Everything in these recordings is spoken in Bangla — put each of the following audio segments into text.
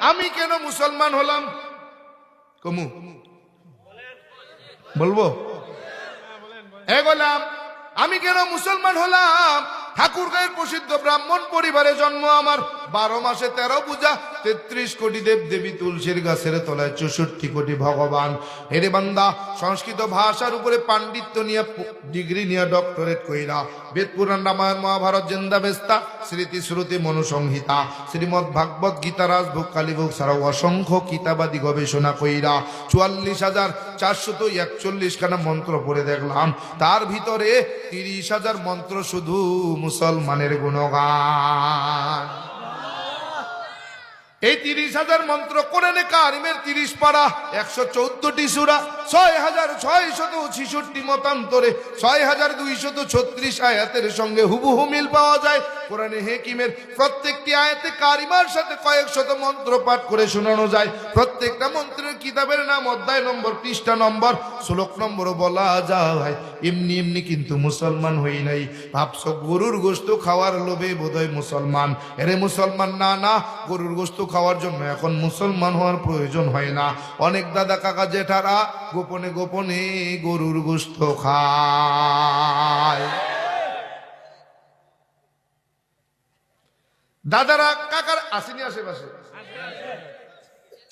আমি কেন মুসলমান হলাম? কমু বলবো এ গোলাম, আমি কেন মুসলমান হলাম? ঠাকুরগাঁয়ের প্রসিদ্ধ ব্রাহ্মণ পরিবারে জন্ম আমার। 12 মাসে 13 পূজা, 33 কোটি দেব দেবী, তুলসীর গাছের তলায় 64 কোটি ভগবান। হেরে বান্দা, সংস্কৃত ভাষার উপরে পাণ্ডিত্য নিয়ে ডিগ্রি নিয়ে ডক্টরেট কইরা বেদ পুরাণ রামায়ণ মহাভারত জেন্দা বেস্তা স্মৃতি শ্রুতি মনুসংহিতা শ্রীমৎ ভাগবত গীতা রাজভোগ কালীভোগ ছাড়াও অসংখ্য কিতাবাদি গবেষণা কইরা 44,441 খানা মন্ত্র পড়ে দেখলাম, তার ভিতরে 30,000 মন্ত্র শুধু মুসলমানের গুণগান। এই 30,000 মন্ত্র কোরআনে কারিমের 30 পারা, 114টি সূরা, 6,666 মতান্তরে 6,236 আয়াতের সঙ্গে হুবহু মিল পাওয়া যায়। কোরআনে হাকিমের প্রত্যেকটি আয়াতে কারিমার সাথে কয়েক শত মন্ত্র পাঠ করে শোনানো যায়। প্রত্যেকটা মন্ত্রের কিতাবের নাম, অধ্যায় নম্বর, পৃষ্ঠা নম্বর, শ্লোক নম্বরও বলা যায়। এমনি এমনি কিন্তু মুসলমান হই নাই। ভাবছো গরুর গোশত খাওয়ার লোভে বোধহয় মুসলমান। এরে মুসলমান না, না, গরুর গোশত খাওয়ার জন্য এখন মুসলমান হওয়ার প্রয়োজন হয় না। অনেক দাদা কাকা জেঠারা গোপনে গোপনে গরুর গোশত খায়। দাদারা কাকার আসেনি আশেপাশে?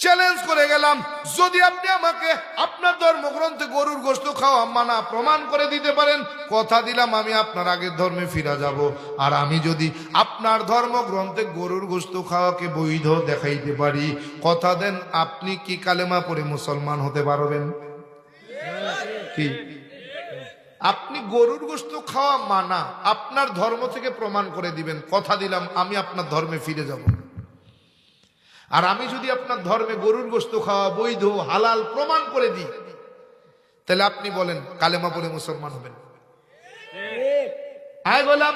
চ্যালেঞ্জ করে গেলাম, যদি আপনি আমাকে আপনার ধর্মগ্রন্থে গরুর গোশত খাওয়া মানা প্রমাণ করে দিতে পারেন, কথা দিলাম আমি আপনার আগের ধর্মে ফিরে যাব। আর আমি যদি আপনার ধর্মগ্রন্থে গরুর গোশত খাওয়াকে বৈধ দেখাইতে পারি, কথা দেন আপনি কি কালেমা পড়ে মুসলমান হতে পারবেন? কি আপনি গরুর গোশত খাওয়া মানা আপনার ধর্ম থেকে প্রমাণ করে দিবেন, কথা দিলাম আমি আপনার ধর্মে ফিরে যাব। আর আমি যদি আপনার ধর্মে গরুর গোশত খাওয়া বৈধ হালাল প্রমাণ করে দিই, তাহলে আপনি বলেন কালেমা পড়ে মুসলমান হবেন? আয় বললাম,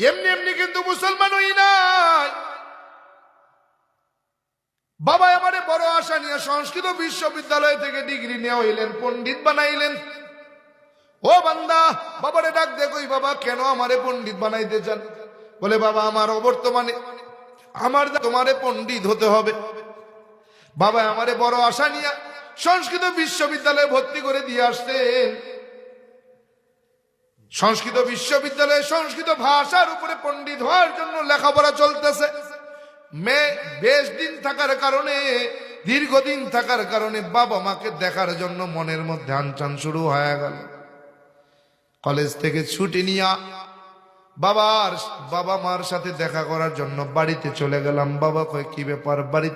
এমনি এমনি কিন্তু মুসলমান হই নাই। বাবা আমারে বড় আশা নিয়ে সংস্কৃত বিশ্ববিদ্যালয় থেকে ডিগ্রি নিয়ে হইলেন, পণ্ডিত বানাইলেন। ও বান্দা, বাবারে ডাক দেখোই, বাবা কেন আমারে পণ্ডিত বানাইতে চান? বলে বাবা আমার অবর্তমানে আমার তোমারে পণ্ডিত হতে হবে। বাবা আমারে বড় আশা নিয়ে সংস্কৃত বিশ্ববিদ্যালয়ে ভর্তি করে দিয়ে আসছেন। সংস্কৃত বিশ্ববিদ্যালয়ে সংস্কৃত ভাষার উপরে পণ্ডিত হওয়ার জন্য লেখাপড়া চলতেছে। বেশ দিন থাকার কারণে, দীর্ঘদিন থাকার কারণে বাবা মাকে দেখার জন্য মনের মধ্যে আনচান শুরু হয়ে গেল। কলেজ থেকে ছুটি নিয়ে বাবা মার সাথে দেখা করার জন্য বাড়িতে চলে গেলাম। বাবা কয় কি ব্যাপার? বাড়িতে